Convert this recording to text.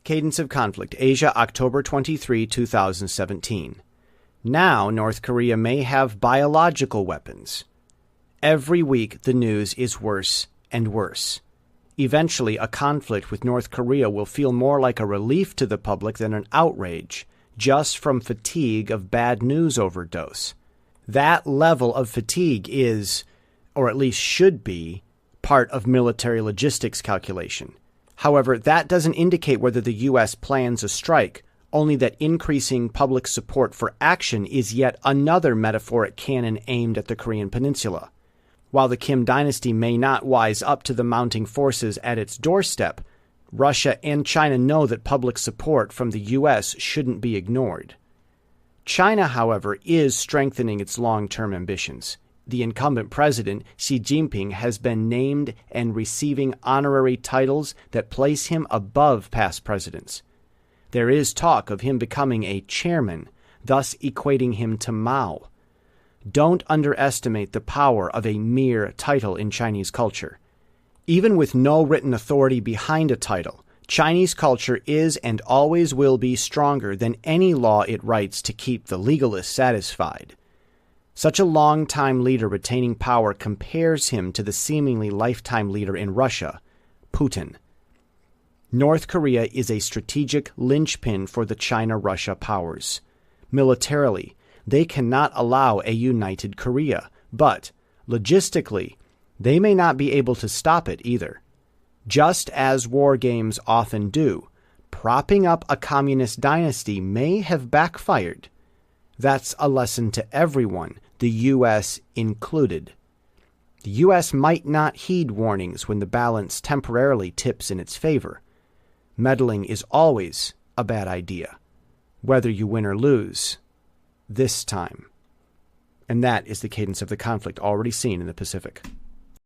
Cadence of Conflict, Asia, October 23, 2017. Now North Korea may have biological weapons. Every week the news is worse and worse. Eventually, a conflict with North Korea will feel more like a relief to the public than an outrage, just from fatigue of bad news overdose. That level of fatigue is, or at least should be, part of military logistics calculation. However, that doesn't indicate whether the U.S. plans a strike, only that increasing public support for action is yet another metaphoric cannon aimed at the Korean Peninsula. While the Kim dynasty may not wise up to the mounting forces at its doorstep, Russia and China know that public support from the U.S. shouldn't be ignored. China, however, is strengthening its long-term ambitions. The incumbent president, Xi Jinping, has been named and receiving honorary titles that place him above past presidents. There is talk of him becoming a chairman, thus equating him to Mao. Don't underestimate the power of a mere title in Chinese culture. Even with no written authority behind a title, Chinese culture is and always will be stronger than any law it writes to keep the legalists satisfied. Such a long-time leader retaining power compares him to the seemingly lifetime leader in Russia, Putin. North Korea is a strategic linchpin for the China-Russia powers. Militarily, they cannot allow a united Korea, but logistically, they may not be able to stop it either. Just as war games often do, propping up a communist dynasty may have backfired. That's a lesson to everyone, the U.S. included. The U.S. might not heed warnings when the balance temporarily tips in its favor. Meddling is always a bad idea, whether you win or lose, this time. And that is the cadence of the conflict already seen in the Pacific.